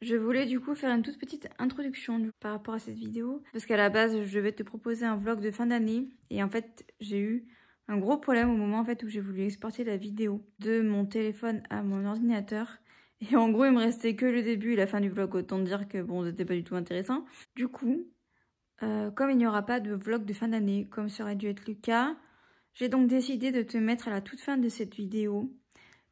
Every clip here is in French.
Je voulais du coup faire une toute petite introduction par rapport à cette vidéo. Parce qu'à la base, je vais te proposer un vlog de fin d'année. Et en fait, j'ai eu un gros problème au moment en fait, où j'ai voulu exporter la vidéo de mon téléphone à mon ordinateur. Et en gros, il me restait que le début et la fin du vlog. Autant dire que bon, c'était pas du tout intéressant. Du coup, comme il n'y aura pas de vlog de fin d'année, comme ça aurait dû être le cas, j'ai donc décidé de te mettre à la toute fin de cette vidéo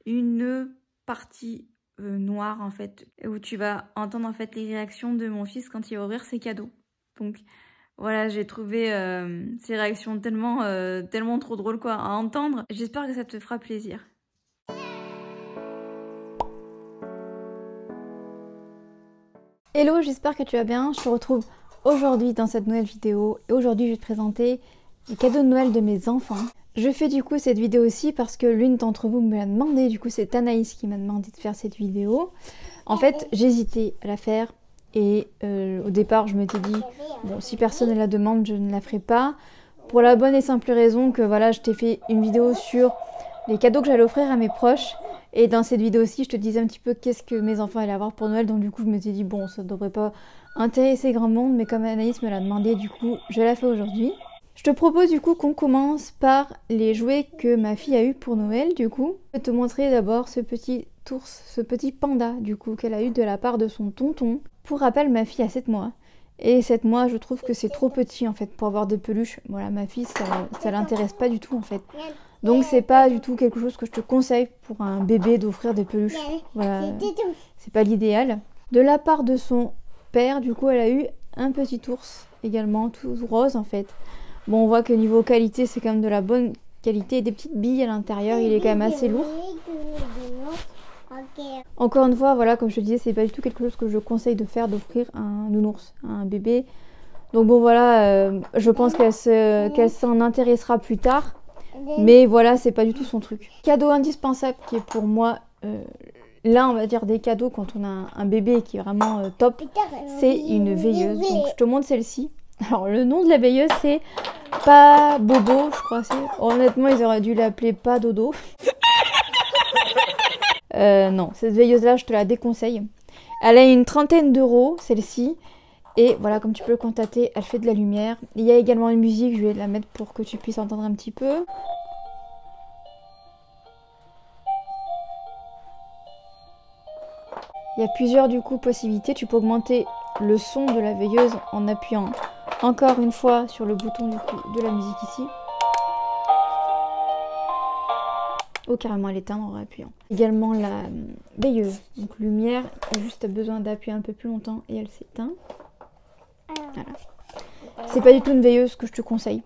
une partie noire en fait, où tu vas entendre en fait les réactions de mon fils quand il va ouvrir ses cadeaux. Donc voilà, j'ai trouvé ces réactions tellement trop drôles quoi à entendre. J'espère que ça te fera plaisir. Hello, j'espère que tu vas bien. Je te retrouve aujourd'hui dans cette nouvelle vidéo et aujourd'hui je vais te présenter les cadeaux de Noël de mes enfants. Je fais du coup cette vidéo aussi parce que l'une d'entre vous me l'a demandé, du coup c'est Anaïs qui m'a demandé de faire cette vidéo. En fait j'hésitais à la faire et au départ je m'étais dit bon si personne ne la demande je ne la ferai pas. Pour la bonne et simple raison que voilà je t'ai fait une vidéo sur les cadeaux que j'allais offrir à mes proches. Et dans cette vidéo aussi je te disais un petit peu qu'est-ce que mes enfants allaient avoir pour Noël. Donc du coup je me suis dit bon ça ne devrait pas intéresser grand monde, mais comme Anaïs me l'a demandé du coup je la fais aujourd'hui. Je te propose du coup qu'on commence par les jouets que ma fille a eu pour Noël du coup. Je vais te montrer d'abord ce petit ours, ce petit panda du coup qu'elle a eu de la part de son tonton. Pour rappel, ma fille a 7 mois. Et 7 mois, je trouve que c'est trop petit en fait pour avoir des peluches. Voilà, ma fille, ça l'intéresse pas du tout en fait. Donc c'est pas du tout quelque chose que je te conseille pour un bébé d'offrir des peluches. Voilà, c'est pas l'idéal. De la part de son père, du coup, elle a eu un petit ours également, tout rose en fait. Bon, on voit que niveau qualité, c'est quand même de la bonne qualité. Des petites billes à l'intérieur, il est quand même assez lourd. Encore une fois, voilà, comme je te disais, c'est pas du tout quelque chose que je conseille de faire, d'offrir un nounours, à un bébé. Donc bon, voilà, je pense qu'elle s'en intéressera plus tard. Mais voilà, c'est pas du tout son truc. Cadeau indispensable qui est pour moi l'un, on va dire, des cadeaux quand on a un bébé qui est vraiment top, c'est une veilleuse. Donc je te montre celle-ci. Alors le nom de la veilleuse c'est Pas Bobo, je crois. Honnêtement ils auraient dû l'appeler Pas Dodo. Non, cette veilleuse là je te la déconseille. Elle a une trentaine d'euros celle-ci. Et voilà, comme tu peux le constater, elle fait de la lumière. Il y a également une musique, je vais la mettre pour que tu puisses entendre un petit peu. Il y a plusieurs du coup possibilités. Tu peux augmenter le son de la veilleuse en appuyant encore une fois sur le bouton du coup de la musique ici. Ou carrément l'éteindre en appuyant. Également la veilleuse, donc lumière, juste besoin d'appuyer un peu plus longtemps et elle s'éteint. Voilà. C'est pas du tout une veilleuse que je te conseille.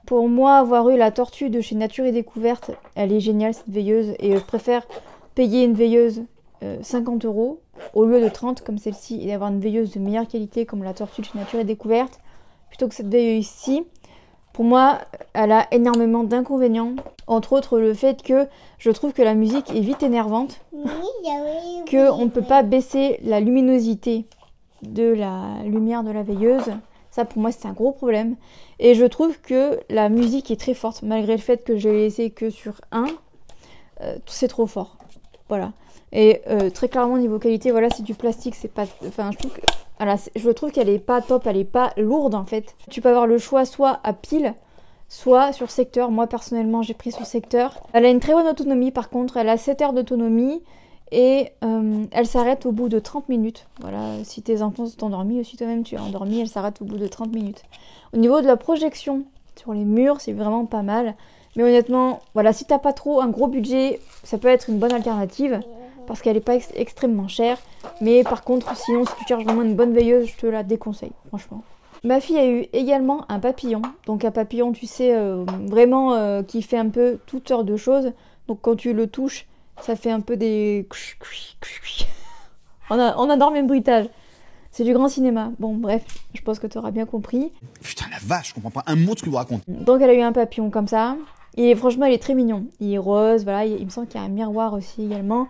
Pour moi, avoir eu la tortue de chez Nature et Découverte, elle est géniale cette veilleuse et je préfère payer une veilleuse 50 euros au lieu de 30 comme celle-ci et d'avoir une veilleuse de meilleure qualité comme la tortue de chez Nature et Découverte plutôt que cette veilleuse-ci. Pour moi, elle a énormément d'inconvénients, entre autres le fait que je trouve que la musique est vite énervante, qu'on ne peut pas baisser la luminosité de la lumière de la veilleuse. Ça pour moi c'est un gros problème. Et je trouve que la musique est très forte, malgré le fait que je l'ai laissé que sur un, c'est trop fort. Voilà. Et très clairement niveau qualité, voilà, c'est du plastique, c'est pas. Enfin, je trouve qu'elle est pas top, elle est pas lourde en fait. Tu peux avoir le choix soit à pile, soit sur secteur. Moi personnellement, j'ai pris sur secteur. Elle a une très bonne autonomie par contre, elle a 7 heures d'autonomie et elle s'arrête au bout de 30 minutes. Voilà, si tes enfants sont endormis ou si toi-même tu es endormi, elle s'arrête au bout de 30 minutes. Au niveau de la projection sur les murs, c'est vraiment pas mal. Mais honnêtement, voilà, si t'as pas trop un gros budget, ça peut être une bonne alternative. Parce qu'elle n'est pas extrêmement chère. Mais par contre, sinon, si tu cherches vraiment une bonne veilleuse, je te la déconseille, franchement. Ma fille a eu également un papillon. Donc un papillon, tu sais, vraiment qui fait un peu toutes sortes de choses. Donc quand tu le touches, ça fait un peu des... On adore même bruitage. C'est du grand cinéma. Bon, bref, je pense que tu auras bien compris. Putain, la vache, je comprends pas un mot de ce que vous racontez. Donc elle a eu un papillon comme ça. Et franchement, il est très mignon. Il est rose, voilà. Il me semble qu'il y a un miroir aussi également.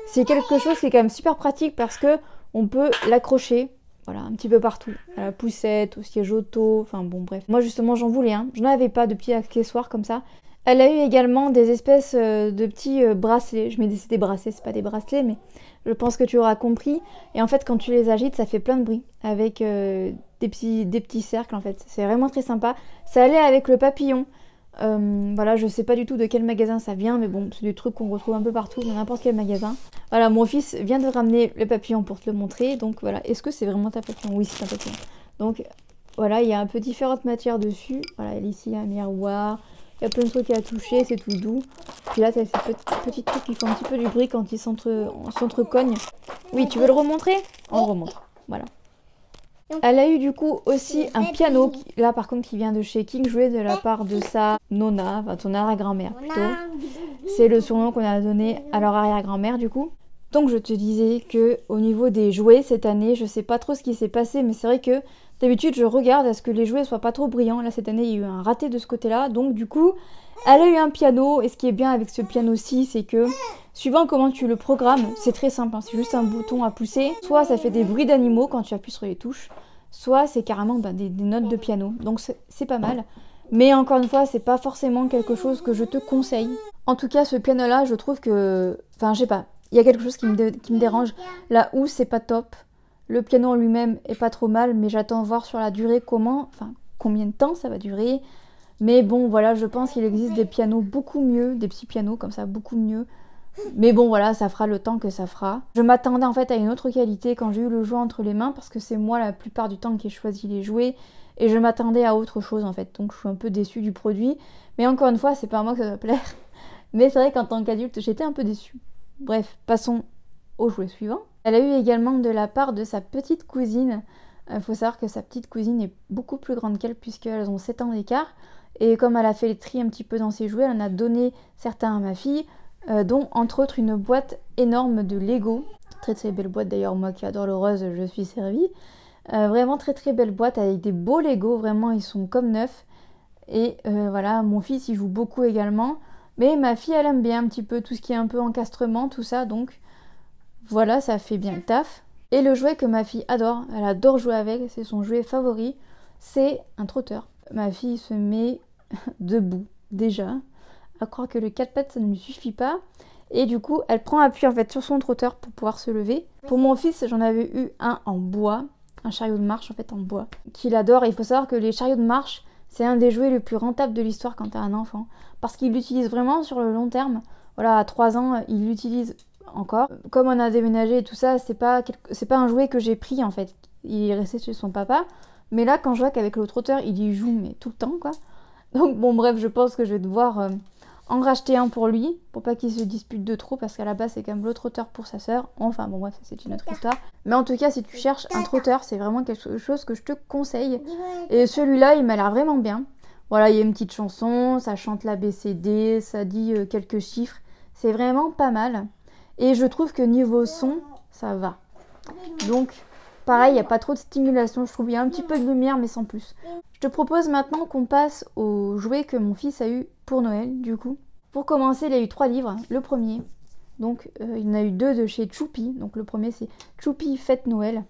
C'est quelque chose qui est quand même super pratique parce que on peut l'accrocher, voilà, un petit peu partout. À la poussette, au siège auto, enfin bon, bref. Moi justement, j'en voulais un. Je n'avais pas de petits accessoires comme ça. Elle a eu également des espèces de petits bracelets. Je mets des bracelets, c'est pas des bracelets, mais Je pense que tu auras compris. Et en fait, quand tu les agites, ça fait plein de bruit avec des petits cercles en fait. C'est vraiment très sympa. Ça allait avec le papillon. Voilà, je sais pas du tout de quel magasin ça vient, mais bon, c'est des trucs qu'on retrouve un peu partout dans n'importe quel magasin. Voilà, mon fils vient de ramener le papillon pour te le montrer. Donc voilà, est-ce que c'est vraiment ta papillon? Oui, c'est un papillon. Donc voilà, il y a un peu différentes matières dessus. Voilà, ici il y a un miroir. Il y a plein de trucs à toucher, c'est tout doux. Puis là, tu as ces petits trucs qui font un petit peu du bruit quand ils s'entrecognent. Oui, tu veux le remontrer? On le remontre. Voilà. Elle a eu du coup aussi un piano, là par contre qui vient de chez King, joué de la part de sa nonna, enfin ton arrière-grand-mère plutôt. C'est le surnom qu'on a donné à leur arrière-grand-mère du coup. Donc je te disais que au niveau des jouets cette année, je sais pas trop ce qui s'est passé, mais c'est vrai que d'habitude je regarde à ce que les jouets soient pas trop brillants. Là cette année il y a eu un raté de ce côté-là, donc du coup elle a eu un piano, et ce qui est bien avec ce piano-ci, c'est que suivant comment tu le programmes, c'est très simple, hein, c'est juste un bouton à pousser. Soit ça fait des bruits d'animaux quand tu appuies sur les touches, soit c'est carrément des notes de piano. Donc c'est pas mal. Mais encore une fois, c'est pas forcément quelque chose que je te conseille. En tout cas, ce piano-là, je trouve que... Enfin, je sais pas. Il y a quelque chose qui me dérange. La housse, c'est pas top. Le piano en lui-même est pas trop mal, mais j'attends voir sur la durée combien de temps ça va durer. Mais bon, voilà, je pense qu'il existe des pianos beaucoup mieux, des petits pianos comme ça, beaucoup mieux. Mais bon, voilà, ça fera le temps que ça fera. Je m'attendais en fait à une autre qualité quand j'ai eu le jouet entre les mains, parce que c'est moi la plupart du temps qui ai choisi les jouets, et je m'attendais à autre chose en fait. Donc je suis un peu déçue du produit. Mais encore une fois, c'est pas à moi que ça va plaire. Mais c'est vrai qu'en tant qu'adulte, j'étais un peu déçue. Bref, passons au jouet suivant. Elle a eu également de la part de sa petite cousine. Il faut savoir que sa petite cousine est beaucoup plus grande qu'elle, puisqu'elles ont 7 ans d'écart. Et comme elle a fait les tri un petit peu dans ses jouets, elle en a donné certains à ma fille, dont entre autres une boîte énorme de Lego. Très très belle boîte d'ailleurs, moi qui adore le rose, je suis servie. Vraiment très très belle boîte avec des beaux Lego, vraiment ils sont comme neufs. Et voilà, mon fils il joue beaucoup également. Mais ma fille elle aime bien un petit peu tout ce qui est un peu encastrement, tout ça, donc voilà, ça fait bien le taf. Et le jouet que ma fille adore, elle adore jouer avec, c'est son jouet favori, c'est un trotteur. Ma fille se met debout déjà, à croire que le 4 pattes ça ne lui suffit pas. Et du coup, elle prend appui en fait sur son trotteur pour pouvoir se lever. Pour mon fils, j'en avais eu un en bois, un chariot de marche en fait en bois, qu'il adore. Et il faut savoir que les chariots de marche, c'est un des jouets les plus rentables de l'histoire quand t'as un enfant. Parce qu'il l'utilise vraiment sur le long terme. Voilà, à 3 ans, il l'utilise encore. Comme on a déménagé et tout ça, c'est pas un jouet que j'ai pris en fait. Il est resté chez son papa. Mais là, quand je vois qu'avec le trotteur, il y joue mais tout le temps quoi. Donc bon bref, je pense que je vais devoir en racheter un pour lui, pour pas qu'il se dispute de trop, parce qu'à la base c'est quand même le trotteur pour sa sœur. Enfin bon bref, c'est une autre histoire. Mais en tout cas, si tu cherches un trotteur, c'est vraiment quelque chose que je te conseille. Et celui-là, il m'a l'air vraiment bien. Voilà, il y a une petite chanson, ça chante l'ABCD, ça dit quelques chiffres. C'est vraiment pas mal. Et je trouve que niveau son, ça va. Donc, pareil, il n'y a pas trop de stimulation, je trouve. Il y a un petit peu de lumière, mais sans plus. Je te propose maintenant qu'on passe aux jouets que mon fils a eu pour Noël, du coup. Pour commencer, il a eu 3 livres. Le premier, donc, il en a eu 2 de chez Choupi. Donc, le premier, c'est Choupi Fête Noël.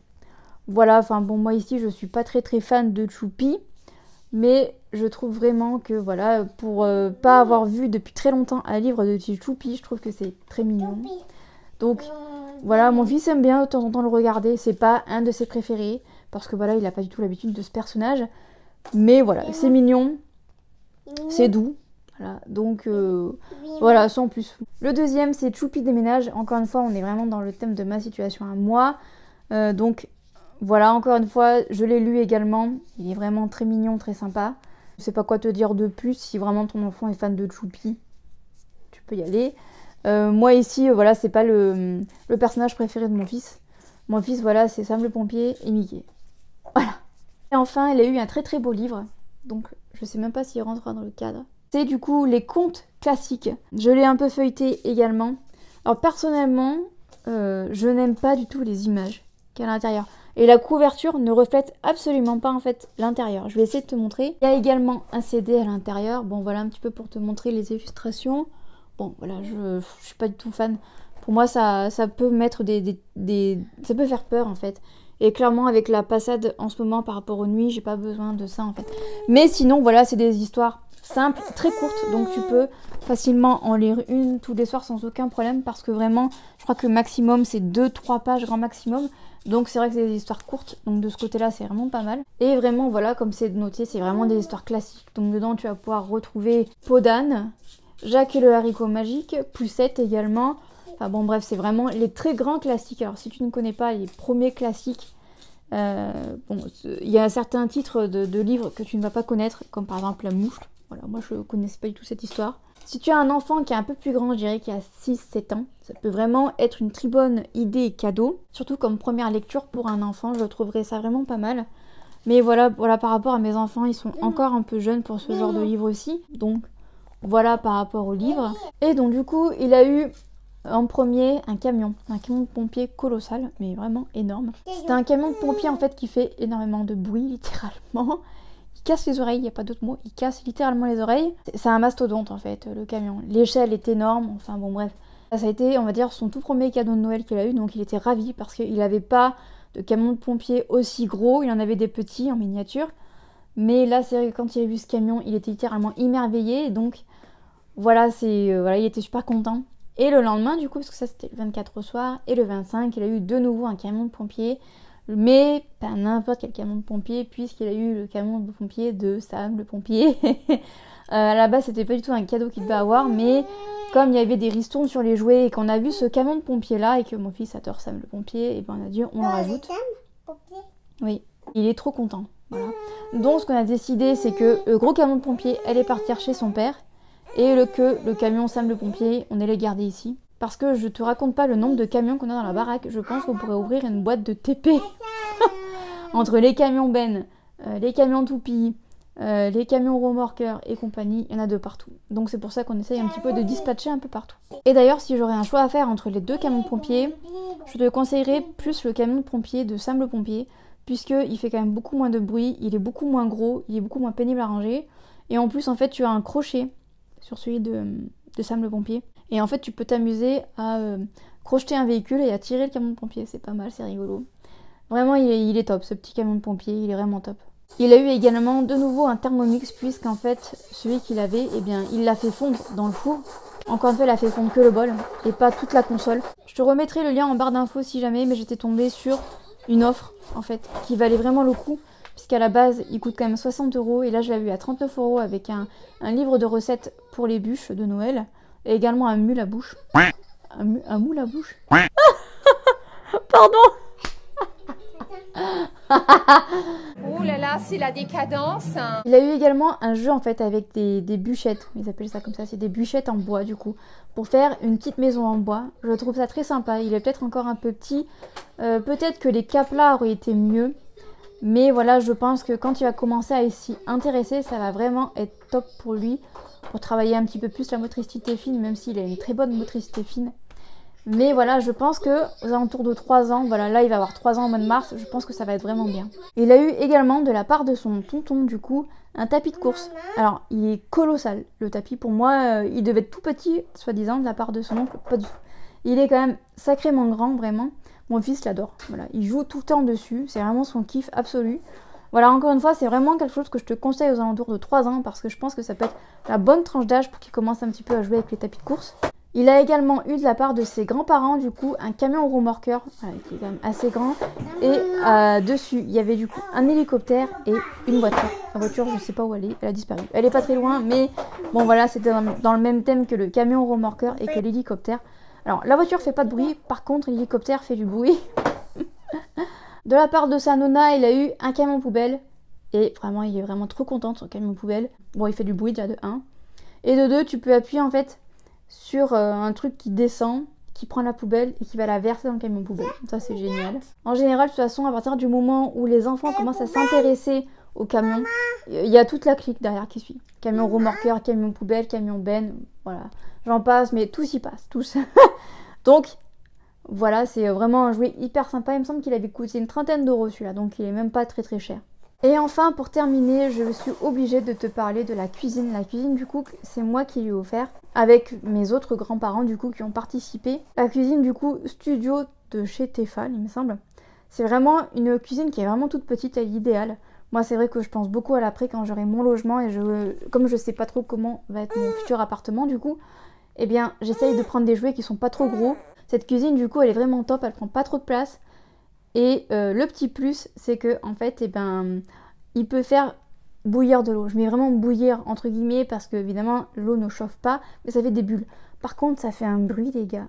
Voilà, enfin bon, moi ici, je suis pas très fan de Choupi. Mais je trouve vraiment que, voilà, pour pas avoir vu depuis très longtemps un livre de Choupi, je trouve que c'est très mignon. Donc, voilà, mon fils aime bien de temps en temps le regarder. C'est pas un de ses préférés, parce que voilà, il a pas du tout l'habitude de ce personnage. Mais voilà, c'est mignon, c'est doux. Voilà, donc voilà, sans plus. Le deuxième, c'est Choupi déménage. Encore une fois, on est vraiment dans le thème de ma situation à moi. Donc voilà, encore une fois, je l'ai lu également. Il est vraiment très mignon, très sympa. Je sais pas quoi te dire de plus. Si vraiment ton enfant est fan de Choupi, tu peux y aller. Moi ici, voilà, c'est pas le personnage préféré de mon fils. Mon fils, voilà, c'est Sam le pompier et Mickey. Voilà. Et enfin, elle a eu un très très beau livre. Donc, je sais même pas s'il rentrera dans le cadre. C'est du coup les contes classiques. Je l'ai un peu feuilleté également. Alors personnellement, je n'aime pas du tout les images qu'il y a à l'intérieur. Et la couverture ne reflète absolument pas en fait l'intérieur. Je vais essayer de te montrer. Il y a également un CD à l'intérieur. Bon voilà un petit peu pour te montrer les illustrations. Bon voilà, je suis pas du tout fan. Pour moi ça peut mettre ça peut faire peur en fait. Et clairement avec la passade en ce moment par rapport aux nuits, j'ai pas besoin de ça en fait. Mais sinon voilà, c'est des histoires simple, très courte, donc tu peux facilement en lire une tous les soirs sans aucun problème, parce que vraiment, je crois que le maximum c'est 2-3 pages grand maximum, donc c'est vrai que c'est des histoires courtes, donc de ce côté-là c'est vraiment pas mal. Et vraiment voilà, comme c'est noté, c'est vraiment des histoires classiques, donc dedans tu vas pouvoir retrouver Peau d'âne, Jacques et le haricot magique, Poussette également, enfin bon bref, c'est vraiment les très grands classiques. Alors si tu ne connais pas les premiers classiques, bon, il y a certains titres de livres que tu ne vas pas connaître, comme par exemple La Mouche. Voilà, moi je connaissais pas du tout cette histoire. Si tu as un enfant qui est un peu plus grand, je dirais qu'il a 6-7 ans, ça peut vraiment être une très bonne idée et cadeau. Surtout comme première lecture pour un enfant, je trouverais ça vraiment pas mal. Mais voilà, par rapport à mes enfants, ils sont encore un peu jeunes pour ce genre de livre aussi. Donc voilà par rapport au livre. Et donc du coup, il a eu en premier un camion de pompier colossal, mais vraiment énorme. C'est un camion de pompier en fait qui fait énormément de bruit, littéralement. Il casse les oreilles, il n'y a pas d'autre mot, il casse littéralement les oreilles. C'est un mastodonte en fait, le camion. L'échelle est énorme, enfin bon bref. Ça a été, on va dire, son tout premier cadeau de Noël qu'il a eu, donc il était ravi parce qu'il n'avait pas de camion de pompier aussi gros, il en avait des petits en miniature. Mais là, c'est vrai que quand il a vu ce camion, il était littéralement émerveillé, donc voilà, voilà, il était super content. Et le lendemain, du coup, parce que ça c'était le 24 au soir, et le 25, il a eu de nouveau un camion de pompier, mais pas n'importe quel camion de pompier, puisqu'il a eu le camion de pompier de Sam, le pompier. À la base, c'était pas du tout un cadeau qu'il devait avoir, mais comme il y avait des ristournes sur les jouets, et qu'on a vu ce camion de pompier là, et que mon fils adore Sam le pompier, et ben on a dit on le rajoute. Oui, il est trop content. Voilà. Donc ce qu'on a décidé, c'est que le gros camion de pompier allait partir chez son père, et le camion Sam le pompier, on allait garder ici. Parce que je te raconte pas le nombre de camions qu'on a dans la baraque, je pense qu'on pourrait ouvrir une boîte de TP. Entre les camions Ben, les camions Toupie, les camions remorqueurs et compagnie, il y en a de partout. Donc c'est pour ça qu'on essaye un petit peu de dispatcher un peu partout. Et d'ailleurs, si j'aurais un choix à faire entre les deux camions de pompiers, je te conseillerais plus le camion de pompier de Sam le pompier, puisqu'il fait quand même beaucoup moins de bruit, il est beaucoup moins gros, il est beaucoup moins pénible à ranger. Et en plus, en fait, tu as un crochet sur celui de Sam le pompier. Et en fait, tu peux t'amuser à crocheter un véhicule et à tirer le camion de pompier. C'est pas mal, c'est rigolo. Vraiment, il est top, ce petit camion de pompier, il est vraiment top. Il a eu également de nouveau un Thermomix, puisqu'en fait, celui qu'il avait, eh bien, il l'a fait fondre dans le four. Encore une fois, il a fait fondre que le bol et pas toute la console. Je te remettrai le lien en barre d'infos si jamais, mais j'étais tombée sur une offre, en fait, qui valait vraiment le coup. Puisqu'à la base, il coûte quand même 60 €. Et là, je l'ai eu à 39 € avec un livre de recettes pour les bûches de Noël. Et également un moule à bouche. Un moule à bouche. Pardon. Oh là là, c'est la décadence. Il a eu également un jeu en fait avec des bûchettes. Ils appellent ça comme ça, c'est des bûchettes en bois du coup. Pour faire une petite maison en bois. Je trouve ça très sympa. Il est peut-être encore un peu petit. Peut-être que les caplas auraient été mieux. Mais voilà, je pense que quand il va commencer à s'y intéresser, ça va vraiment être top pour lui. Pour travailler un petit peu plus la motricité fine, même s'il a une très bonne motricité fine. Mais voilà, je pense que aux alentours de 3 ans, voilà, là il va avoir 3 ans au mois de mars, je pense que ça va être vraiment bien. Il a eu également de la part de son tonton du coup, un tapis de course. Alors, il est colossal, le tapis. Pour moi, il devait être tout petit, soi-disant, de la part de son oncle, pas du tout. Il est quand même sacrément grand, vraiment. Mon fils l'adore, voilà, il joue tout le temps dessus, c'est vraiment son kiff absolu. Voilà, encore une fois, c'est vraiment quelque chose que je te conseille aux alentours de 3 ans parce que je pense que ça peut être la bonne tranche d'âge pour qu'il commence un petit peu à jouer avec les tapis de course. Il a également eu de la part de ses grands-parents, du coup, un camion remorqueur, voilà, qui est quand même assez grand. Et dessus, il y avait du coup un hélicoptère et une voiture. La voiture, je ne sais pas où elle a disparu. Elle est pas très loin, mais bon voilà, c'était dans le même thème que le camion remorqueur et que l'hélicoptère. Alors, la voiture fait pas de bruit, par contre, l'hélicoptère fait du bruit. De la part de sa nonna, il a eu un camion poubelle. Et vraiment, il est vraiment trop content de son camion poubelle. Bon, il fait du bruit déjà de 1. Et de 2, tu peux appuyer en fait sur un truc qui descend, qui prend la poubelle et qui va la verser dans le camion poubelle. Ça, c'est génial. En général, de toute façon, à partir du moment où les enfants commencent à s'intéresser au camion, il y a toute la clique derrière qui suit. Camion remorqueur, camion poubelle, camion ben, voilà. J'en passe, mais tous y passent, tous. Donc, voilà, c'est vraiment un jouet hyper sympa. Il me semble qu'il avait coûté une 30aine d'euros celui-là, donc il est même pas très très cher. Et enfin, pour terminer, je suis obligée de te parler de la cuisine. La cuisine, du coup, c'est moi qui lui ai offert, avec mes autres grands-parents, du coup, qui ont participé. La cuisine, du coup, studio de chez Tefal, il me semble. C'est vraiment une cuisine qui est vraiment toute petite, elle est idéale Moi c'est vrai que je pense beaucoup à l'après quand j'aurai mon logement et comme je sais pas trop comment va être mon futur appartement du coup, eh bien j'essaye de prendre des jouets qui sont pas trop gros. Cette cuisine du coup elle est vraiment top, elle prend pas trop de place. Et le petit plus c'est que en fait il peut faire bouillir de l'eau. Je mets vraiment bouillir entre guillemets parce que évidemment l'eau ne chauffe pas, mais ça fait des bulles. Par contre ça fait un bruit les gars.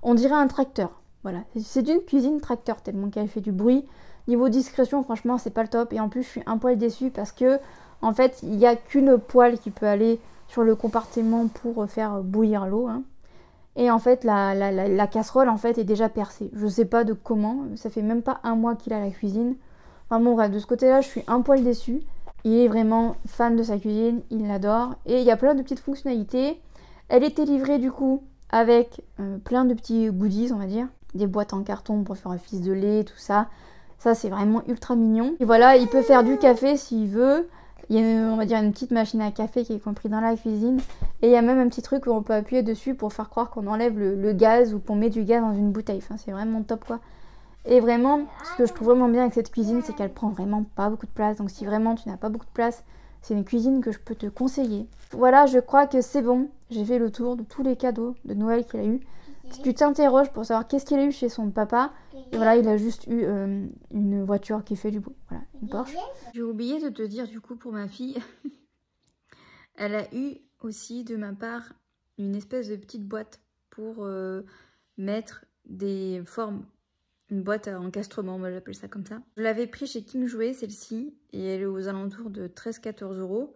On dirait un tracteur. Voilà, c'est une cuisine tracteur tellement qu'elle fait du bruit. Niveau discrétion, franchement, c'est pas le top. Et en plus, je suis un poil déçue parce que, en fait, il n'y a qu'une poêle qui peut aller sur le compartiment pour faire bouillir l'eau. Hein. Et en fait, la casserole, en fait, est déjà percée. Je sais pas de comment. Ça fait même pas un mois qu'il a la cuisine. Enfin bon, bref, de ce côté-là, je suis un poil déçue. Il est vraiment fan de sa cuisine. Il l'adore. Et il y a plein de petites fonctionnalités. Elle était livrée, du coup, avec plein de petits goodies, on va dire. Des boîtes en carton pour faire office de lait, tout ça. Ça, c'est vraiment ultra mignon. Et voilà, il peut faire du café s'il veut. Il y a, on va dire, une petite machine à café qui est comprise dans la cuisine. Et il y a même un petit truc où on peut appuyer dessus pour faire croire qu'on enlève le gaz ou qu'on met du gaz dans une bouteille. Enfin, c'est vraiment top, quoi. Et vraiment, ce que je trouve vraiment bien avec cette cuisine, c'est qu'elle prend vraiment pas beaucoup de place. Donc si vraiment tu n'as pas beaucoup de place, c'est une cuisine que je peux te conseiller. Voilà, je crois que c'est bon. J'ai fait le tour de tous les cadeaux de Noël qu'il a eu. Si tu t'interroges pour savoir qu'est-ce qu'il a eu chez son papa, et voilà, il a juste eu une voiture qui fait du bruit. Voilà, une Porsche. J'ai oublié de te dire du coup pour ma fille, elle a eu aussi de ma part une espèce de petite boîte pour mettre des formes. Une boîte à encastrement, moi j'appelle ça comme ça. Je l'avais pris chez King Jouet, celle-ci, et elle est aux alentours de 13-14 €.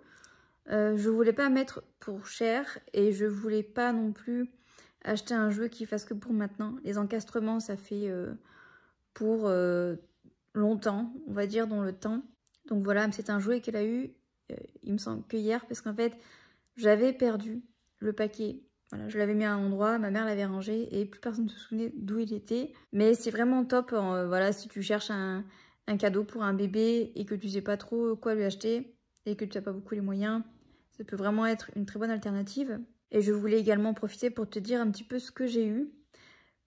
Je voulais pas mettre pour cher et je voulais pas non plus acheter un jouet qui fasse que pour maintenant. Les encastrements, ça fait pour longtemps, on va dire, dans le temps. Donc voilà, c'est un jouet qu'elle a eu, il me semble que hier, parce qu'en fait, j'avais perdu le paquet. Voilà, je l'avais mis à un endroit, ma mère l'avait rangé et plus personne ne se souvenait d'où il était. Mais c'est vraiment top, voilà, si tu cherches un cadeau pour un bébé et que tu sais pas trop quoi lui acheter et que tu n'as pas beaucoup les moyens, ça peut vraiment être une très bonne alternative. Et je voulais également profiter pour te dire un petit peu ce que j'ai eu.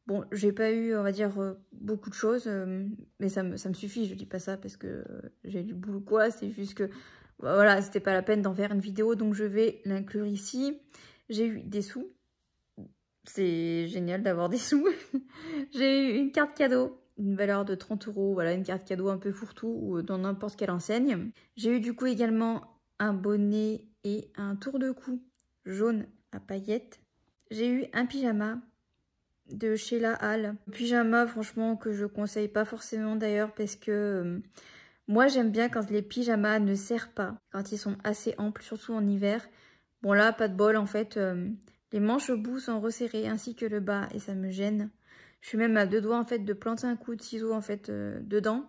Bon, j'ai pas eu, on va dire, beaucoup de choses, mais ça me suffit, je dis pas ça parce que j'ai du boulot quoi, c'est juste que, voilà, c'était pas la peine d'en faire une vidéo, donc je vais l'inclure ici. J'ai eu des sous, c'est génial d'avoir des sous. J'ai eu une carte cadeau, une valeur de 30 €, voilà, une carte cadeau un peu fourre-tout ou dans n'importe quelle enseigne. J'ai eu du coup également un bonnet et un tour de cou jaune à paillettes. J'ai eu un pyjama de Sheila Hall. Pyjama franchement que je conseille pas forcément d'ailleurs parce que moi j'aime bien quand les pyjamas ne serrent pas, quand ils sont assez amples, surtout en hiver. Bon là pas de bol en fait, les manches au bout sont resserrées ainsi que le bas et ça me gêne. Je suis même à deux doigts en fait de planter un coup de ciseau en fait dedans,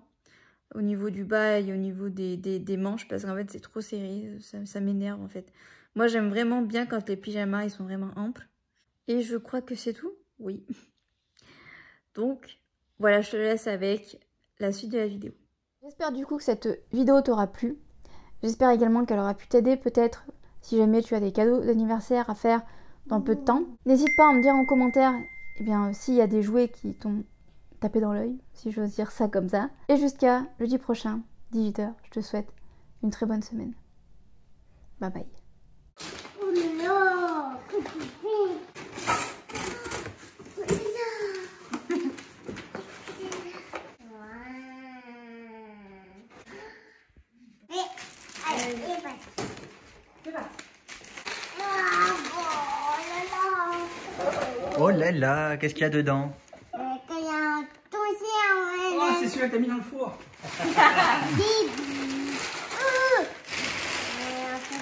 au niveau du bas et au niveau des manches parce qu'en fait c'est trop serré, ça m'énerve en fait. Moi j'aime vraiment bien quand les pyjamas ils sont vraiment amples. Et je crois que c'est tout. Oui. Donc, voilà, je te laisse avec la suite de la vidéo. J'espère du coup que cette vidéo t'aura plu. J'espère également qu'elle aura pu t'aider peut-être si jamais tu as des cadeaux d'anniversaire à faire dans peu de temps. N'hésite pas à me dire en commentaire s'il y a des jouets qui t'ont tapé dans l'œil, si j'ose dire ça comme ça. Et jusqu'à jeudi prochain, 18 h, je te souhaite une très bonne semaine. Bye bye. Oh là là, qu'est-ce qu'il y a dedans? Oh, c'est celui-là que t'as mis dans le four.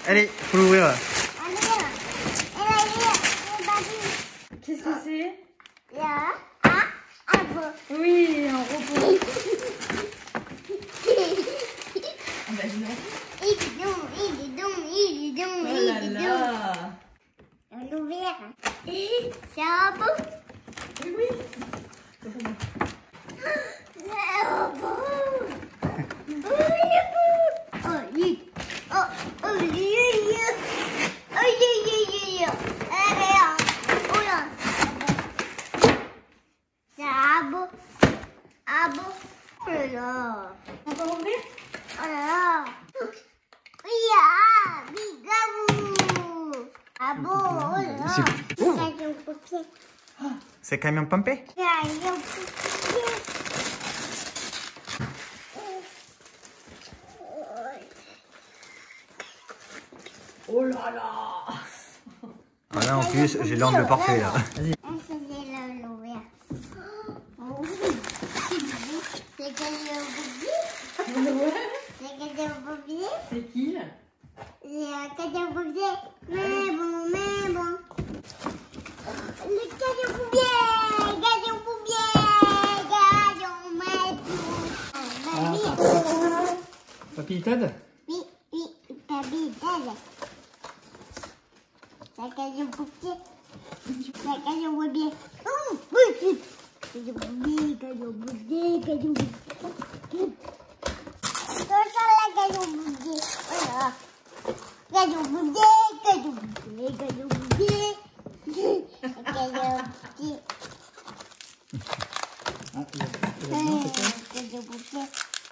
Allez, faut l'ouvrir. Qu'est-ce que c'est? un Oui, un robot. On ouvert. C'est un robot. Oui. C'est un robot. C'est un robot. Oh là là. On peut ouvrir? Oh là là. Oui, ah, bigabou. Ah bon, oh là là. Camion pompier. C'est camion pompé? Camion pompier. Oh là là. Voilà, en plus, j'ai l'angle de parfait là. Vas-y. C'est camion pompier. C'est qui? C'est un camion pompier. Mais bon. Le camion pompier. Papy Tad? Oui, papy, Tad. C'est un camion pompier. C'est un camion pompier. Oh, oui. Camion pompier. Camion pompier. Camion pompier.